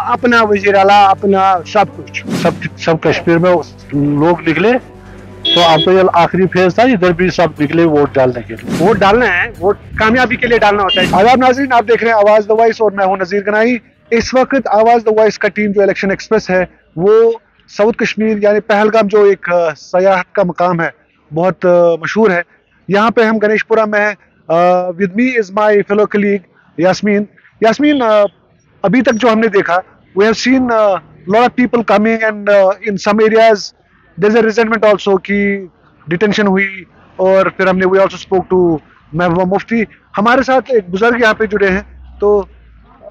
अपना वजीर आला, अपना सब कुछ, सब कश्मीर में लोग निकले तो अब तो ये आखिरी फेज था, इधर भी सब निकले वोट डालने के लिए। वोट डालना है, वोट कामयाबी के लिए डालना होता है। आदाब नाज़रीन, आप देख रहे हैं आवाज द वॉइस और मैं हूं नज़ीर गनाई। इस वक्त आवाज द वॉइस का टीम जो इलेक्शन एक्सप्रेस है वो साउथ कश्मीर यानी पहलगाम जो एक सयाहत का मकाम है, बहुत मशहूर है, यहाँ पे हम गणेशपुरा में हैं। With me is my fellow colleague Yasmeen. अभी तक जो हमने देखा, we have seen lot of people coming and in some areas there is a resentment also कि डिटेंशन हुई, और फिर हमने we also spoke to Mehbooba Mufti. हमारे साथ एक बुजुर्ग यहाँ पे जुड़े हैं, तो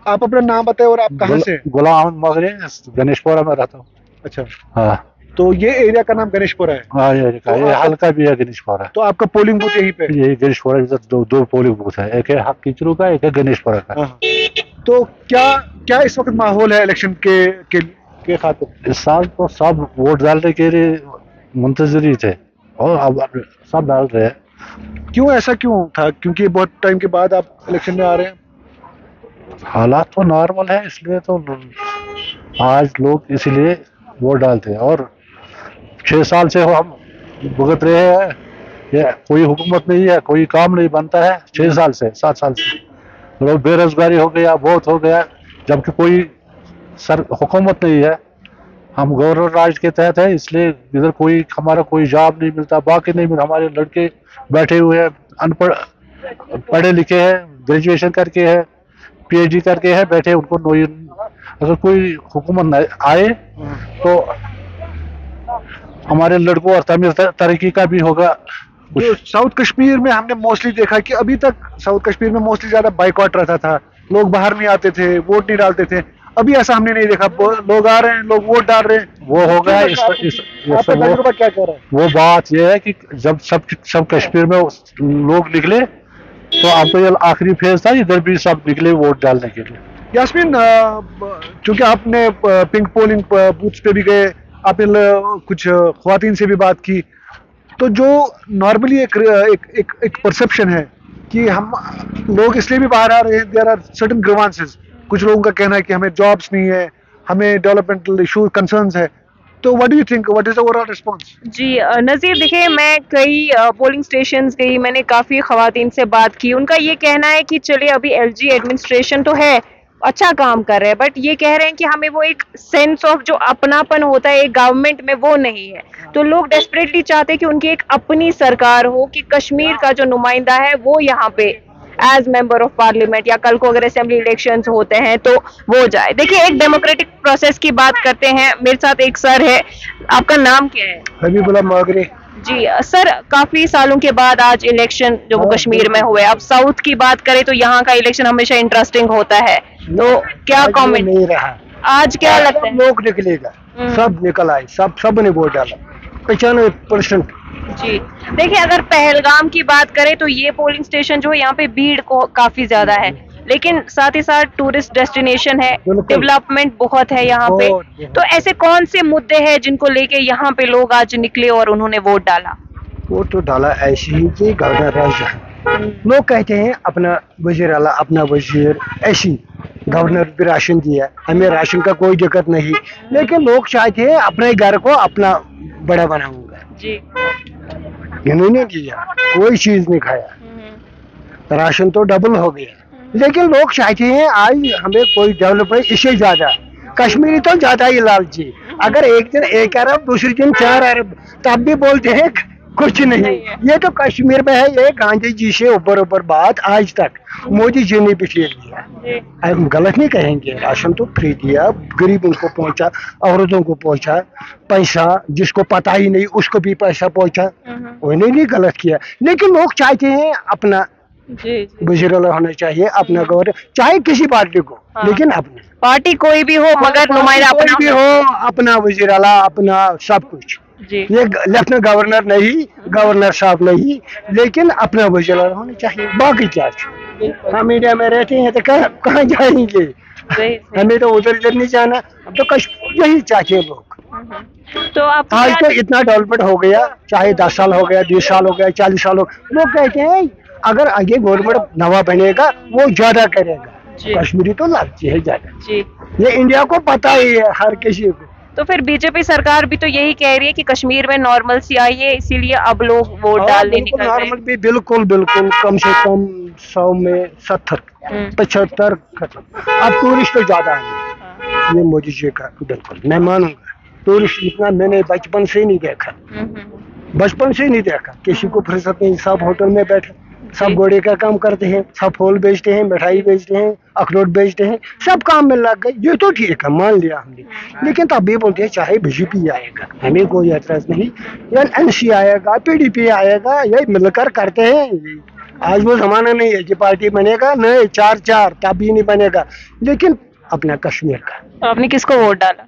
आप अपना नाम बताएं और आप कहाँ से? गुलाम अहमद मगरे, गणेशपुरा में रहता हूँ। अच्छा, हाँ। तो ये एरिया का नाम गणेशपुरा है? हाँ, ये हल्का भी है गणेशपुरा। तो आपका पोलिंग बूथ यहीं पे? यही गणेशपुरा इधर दो पोलिंग बूथ है, एक है हक किचरू का, एक है गणेशपुरा का। हाँ। तो क्या इस वक्त माहौल है इलेक्शन के खातिर? इस साल तो सब वोट डालने के लिए मुंतजर ही थे और अब सब डाल रहे हैं। क्यों, ऐसा क्यों था? क्योंकि बहुत टाइम के बाद आप इलेक्शन में आ रहे हैं। हालात तो नॉर्मल है, इसलिए तो आज लोग इसीलिए वोट डालते हैं। और 6 साल से हम भुगत रहे हैं, ये कोई हुकूमत नहीं है, कोई काम नहीं बनता है 6 साल से 7 साल से। लोग बेरोजगारी हो गया, बहुत हो गया, जबकि कोई हुकूमत नहीं है। हम गवर्नर राज के तहत है, इसलिए इधर हमारा कोई जॉब नहीं मिलता, बाकी नहीं मिलता। हमारे लड़के बैठे हुए हैं, अनपढ़, पढ़े लिखे हैं, ग्रेजुएशन करके है, PhD करके है, बैठे। उनको अगर कोई हुकूमत आए तो हमारे लड़कों और तमीर तरक्की का भी होगा। जो साउथ कश्मीर में हमने मोस्टली देखा कि अभी तक साउथ कश्मीर में मोस्टली ज्यादा बाइकआउट रहता था, लोग बाहर नहीं आते थे, वोट नहीं डालते थे। अभी ऐसा हमने नहीं देखा, लोग आ रहे हैं, लोग वोट डाल रहे हैं। वो हो गया क्या कह रहे हैं? वो बात ये है कि जब सब कश्मीर में लोग निकले तो अब तो ये आखिरी फेज था, इधर भी सब निकले वोट डालने के लिए। यास्मीन, चूंकि आपने पिंक पोलिंग बूथ्स पे भी गए, आपने कुछ ख्वातीन से भी बात की, तो जो नॉर्मली एक परसेप्शन है कि हम लोग इसलिए भी बाहर आ रहे हैं, देयर आर सर्टेन ग्रीवांसेस। कुछ लोगों का कहना है कि हमें जॉब्स नहीं है, हमें डेवलपमेंटल इशू कंसर्न्स है। तो what do you think, what is overall response? जी नज़ीर, देखिए मैं कई पोलिंग स्टेशंस गई, मैंने काफ़ी ख़वातीन से बात की। उनका ये कहना है कि चलिए अभी LG एडमिनिस्ट्रेशन तो है, अच्छा काम कर रहे हैं, बट ये कह रहे हैं कि हमें वो एक सेंस ऑफ जो अपनापन होता है एक गवर्नमेंट में, वो नहीं है। तो लोग डेस्परेटली चाहते हैं कि उनकी एक अपनी सरकार हो, कि कश्मीर का जो नुमाइंदा है वो यहाँ पे एज मेंबर ऑफ पार्लियामेंट, या कल को अगर असेंबली इलेक्शंस होते हैं तो वो जाए। देखिए, एक डेमोक्रेटिक प्रोसेस की बात करते हैं। मेरे साथ एक सर है, आपका नाम क्या है? हबीबुल्लाह मगरे। जी सर, काफी सालों के बाद आज इलेक्शन जो वो कश्मीर में हुए। अब साउथ की बात करें तो यहाँ का इलेक्शन हमेशा इंटरेस्टिंग होता है, तो क्या कमेंट नहीं रहा आज? क्या लगता है? लोग निकलेगा, सब निकल आए, सब ने वोट डाला 95%। जी देखिए, अगर पहलगाम की बात करें तो ये पोलिंग स्टेशन जो है यहाँ पे भीड़ को काफी ज्यादा है, लेकिन साथ ही साथ टूरिस्ट डेस्टिनेशन है, डेवलपमेंट बहुत है यहाँ पे। तो ऐसे कौन से मुद्दे हैं जिनको लेके यहाँ पे लोग आज निकले और उन्होंने वोट डाला? वोट तो डाला ऐसे ही कि गवर्नर राज, लोग कहते हैं अपना वजीर आला, अपना वजीर, ऐसी गवर्नर भी राशन दिया, हमें राशन का कोई दिक्कत नहीं, लेकिन लोग चाहते हैं अपने घर को अपना बड़ा बनाऊंगा जी। इन्होंने दिया, कोई चीज नहीं खाया, राशन तो डबल हो गया, लेकिन लोग चाहते हैं आज हमें कोई डेवलपमेंट, इससे ज्यादा कश्मीरी तो ज्यादा ही लालची। अगर एक दिन 1 अरब, दूसरे दिन 4 अरब, तब भी बोलते हैं कुछ नहीं। ये तो कश्मीर में है, ये गांधी जी से ऊपर बात आज तक मोदी जी ने भी फेल दिया। हम गलत नहीं कहेंगे, राशन तो फ्री दिया, गरीबों को पहुंचा, औरतों को पहुंचा, पैसा जिसको पता ही नहीं उसको भी पैसा पहुंचा, उन्हें नहीं गलत किया। लेकिन लोग चाहते हैं अपना वज़ीर आला होना चाहिए, अपना गवर्नर, चाहे किसी पार्टी को, लेकिन अपना पार्टी कोई भी हो, मगर नुमाइंदा अपना भी हो, अपना वज़ीर आला, अपना सब कुछ। ये लेफ्टिनेंट गवर्नर नहीं, गवर्नर साहब नहीं, लेकिन अपना वज़ीर आला होना चाहिए। बाकी क्या, हम इंडिया में रहते हैं तो कहाँ जाएंगे, हमें तो उधर इधर नहीं जाना। अब तो कश्मीर यही चाहते हैं लोग। तो आप आज तो इतना डेवलपमेंट हो गया, चाहे 10 साल हो गया, 20 साल हो गया, 40 साल हो, लोग कहते हैं अगर आगे गवर्नमेंट नवा बनेगा वो ज्यादा करेगा, कश्मीरी तो लगती है ज्यादा। ये इंडिया को पता ही है, हर किसी को। तो फिर बीजेपी सरकार भी तो यही कह रही है कि कश्मीर में नॉर्मल सी आई है, इसीलिए अब लोग वोट डालने निकल रहे नॉर्मल हैं। भी बिल्कुल बिल्कुल, कम से कम 100 में 70 75 खत्म। अब टूरिस्ट तो ज्यादा है, ये मोदी जी का बिल्कुल मैं मानूंगा। टूरिस्ट इतना मैंने बचपन से ही नहीं देखा, बचपन से ही नहीं देखा। किसी को फुर्सत नहीं, सब होटल में बैठे, सब घोड़े का काम करते हैं, सब फूल बेचते हैं, मिठाई बेचते हैं, अखरोट बेचते हैं, सब काम में लग गए। ये तो ठीक है, मान लिया हमने, लेकिन तब भी बोलते हैं चाहे बीजेपी आएगा हमें कोई एतराज नहीं, या एनसी आएगा, पीडीपी आएगा, ये मिलकर करते हैं। आज वो जमाना नहीं है कि पार्टी बनेगा, नहीं 4-4 तब भी नहीं बनेगा। लेकिन अपना कश्मीर का, तो आपने किसको वोट डाला?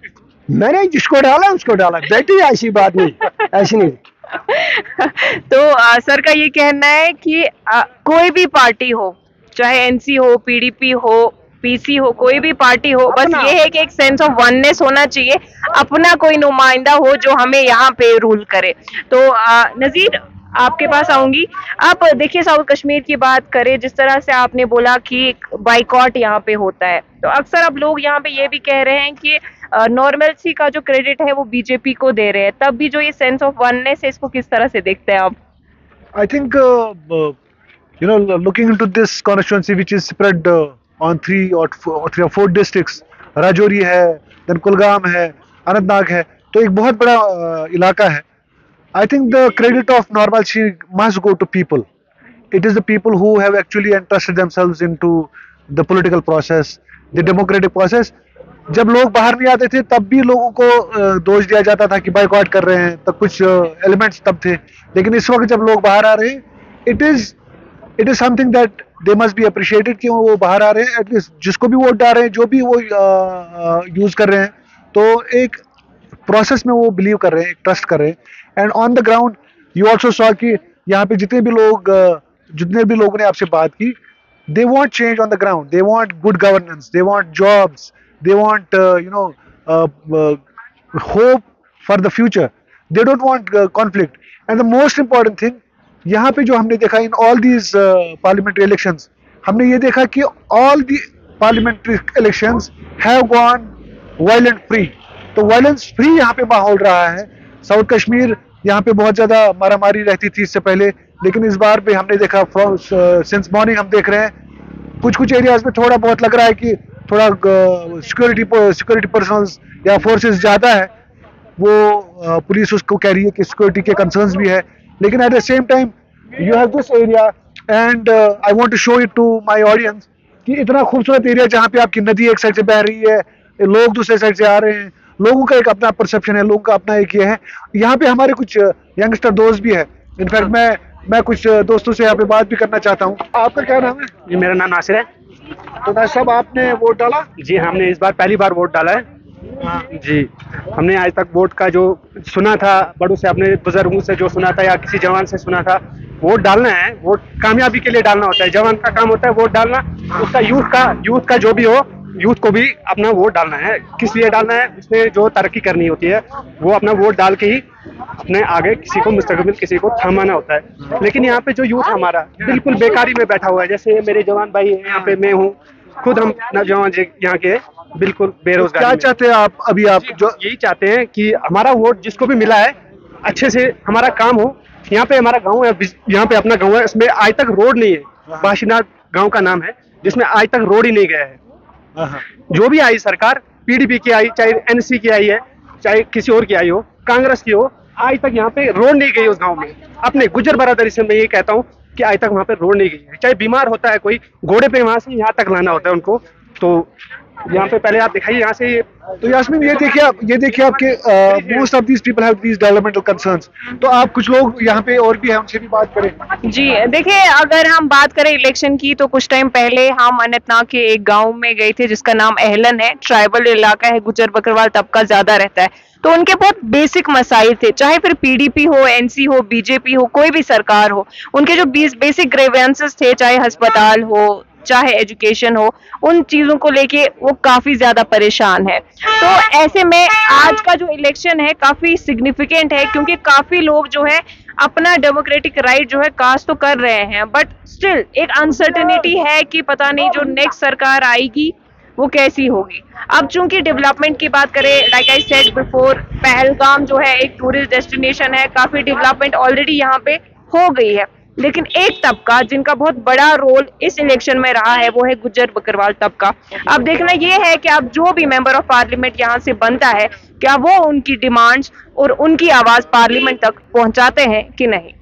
मैंने जिसको डाला उसको डाला बेटी, ऐसी बात नहीं, ऐसी नहीं। तो सर का ये कहना है कि कोई भी पार्टी हो, चाहे एनसी हो, पीडीपी हो, पीसी हो, कोई भी पार्टी हो, बस ये है कि एक सेंस ऑफ वननेस होना चाहिए, अपना कोई नुमाइंदा हो जो हमें यहाँ पे रूल करे। तो नजीर, आपके पास आऊंगी। आप देखिए, साउथ कश्मीर की बात करें, जिस तरह से आपने बोला कि बाइकॉट यहाँ पे होता है, तो अक्सर अब लोग यहाँ पे ये भी कह रहे हैं कि नॉर्मलसी का जो क्रेडिट है वो बीजेपी को दे रहे हैं। तब भी जो ये सेंस ऑफ वननेस है, इसको किस तरह से देखते हैं आप? I think, looking into this constituency, which is spread on 3 or 4 districts, Rajouri है, then कुलगाम है, अनंतनाग है, तो एक बहुत बड़ा इलाका है। I think the credit of normalcy must go to people. It is the people who have actually entrusted themselves into the political process, the democratic process. जब लोग बाहर नहीं आते थे तब भी लोगों को दोष दिया जाता था कि बाइकआउट कर रहे हैं, तब कुछ एलिमेंट्स तब थे। लेकिन इस वक्त जब लोग बाहर आ रहे हैं, it is something that they must be appreciated कि वो बाहर आ रहे हैं। एटलीस्ट जिसको भी वोट डाल रहे हैं, जो भी वो यूज कर रहे हैं, तो एक प्रोसेस में वो बिलीव कर रहे हैं, एक ट्रस्ट कर रहे हैं। And on the ground you also saw कि यहाँ पे जितने भी लोगों ने आपसे बात की, they want change on the ground, they want good governance, they want jobs, they want hope for the future, they don't want conflict. And the most important thing, यहाँ पे जो हमने देखा in all these parliamentary elections, हमने ये देखा कि all the parliamentary elections have gone violent free. तो violence free यहाँ पे माहौल रहा है। साउथ कश्मीर यहाँ पे बहुत ज्यादा मारामारी रहती थी इससे पहले, लेकिन इस बार भी हमने देखा सिंस मॉर्निंग हम देख रहे हैं कुछ एरियाज में थोड़ा बहुत लग रहा है कि थोड़ा सिक्योरिटी पर्सनल्स या फोर्सेस ज्यादा है। वो पुलिस उसको कह रही है कि सिक्योरिटी के कंसर्न्स भी है, लेकिन at the same time you have this area and I want to show it to my audience कि इतना खूबसूरत एरिया जहाँ पे आपकी नदी एक साइड से बह रही है, लोग दूसरे साइड से आ रहे हैं, लोगों का एक अपना परसेप्शन है, लोगों का अपना एक ये है। यहाँ पे हमारे कुछ यंगस्टर दोस्त भी है, इनफैक्ट मैं कुछ दोस्तों से यहाँ पे बात भी करना चाहता हूँ। आपका क्या नाम है? जी, मेरा नाम नासिर है। तो नासिर साहब, आपने वोट डाला? जी, हमने इस बार पहली बार वोट डाला है। जी, हमने आज तक वोट का जो सुना था, बड़ों से, अपने बुजुर्गों से जो सुना था या किसी जवान से सुना था, वोट डालना है, वोट कामयाबी के लिए डालना होता है। जवान का काम होता है वोट डालना, उसका यूथ का जो भी हो, यूथ को भी अपना वोट डालना है। किस लिए डालना है? उसमें जो तरक्की करनी होती है वो अपना वोट डाल के ही अपने आगे किसी को मुस्तकबिल किसी को थमाना होता है। लेकिन यहाँ पे जो यूथ हमारा बिल्कुल बेकारी में बैठा हुआ है, जैसे मेरे जवान भाई हैं यहाँ पे, मैं हूँ खुद, हम नौजवान यहाँ के बिल्कुल बेरोजगार। क्या चाहते हैं आप अभी? आप जो यही चाहते हैं कि हमारा वोट जिसको भी मिला है अच्छे से हमारा काम हो। यहाँ पे हमारा गाँव है, यहाँ पे अपना गाँव है, इसमें आज तक रोड नहीं है। बाशिनाथ गाँव का नाम है, जिसमें आज तक रोड ही नहीं गया है। जो भी आई सरकार, पीडीपी की आई, चाहे एनसी की आई है, चाहे किसी और की आई हो, कांग्रेस की हो, आज तक यहाँ पे रोड नहीं गई उस गांव में। अपने गुजर बरादरी से मैं ये कहता हूँ कि आज तक वहाँ पे रोड नहीं गई है। चाहे बीमार होता है कोई, घोड़े पे वहां से यहाँ तक लाना होता है उनको। तो यहाँ पे पहले आप दिखाइए यहाँ से। तो यास्मीन, ये देखिए आपके most of these people have these developmental concerns. तो आप कुछ लोग यहाँ पे और भी हैं, उनसे भी बात करें। जी देखिए, अगर हम बात करें इलेक्शन की, तो कुछ टाइम पहले हम अनंतनाग के एक गांव में गए थे जिसका नाम अहलन है। ट्राइबल इलाका है, गुजर बकरवाल तबका ज्यादा रहता है। तो उनके बहुत बेसिक मसाइल थे, चाहे फिर पीडीपी हो, एनसी हो, बीजेपी हो, कोई भी सरकार हो, उनके जो बेसिक ग्रीवेंसेस थे, चाहे अस्पताल हो, चाहे एजुकेशन हो, उन चीजों को लेके वो काफी ज्यादा परेशान है। तो ऐसे में आज का जो इलेक्शन है काफी सिग्निफिकेंट है, क्योंकि काफी लोग जो है अपना डेमोक्रेटिक राइट जो है कास्ट तो कर रहे हैं, बट स्टिल एक अनसर्टेनिटी है कि पता नहीं जो नेक्स्ट सरकार आएगी वो कैसी होगी। अब चूंकि डेवलपमेंट की बात करें, like I said before, Pahalgam जो है एक टूरिस्ट डेस्टिनेशन है, काफी डेवलपमेंट ऑलरेडी यहाँ पे हो गई है, लेकिन एक तबका जिनका बहुत बड़ा रोल इस इलेक्शन में रहा है वो है गुज्जर बकरवाल तबका। अब देखना ये है कि अब जो भी मेंबर ऑफ पार्लियामेंट यहाँ से बनता है, क्या वो उनकी डिमांड्स और उनकी आवाज पार्लियामेंट तक पहुंचाते हैं कि नहीं।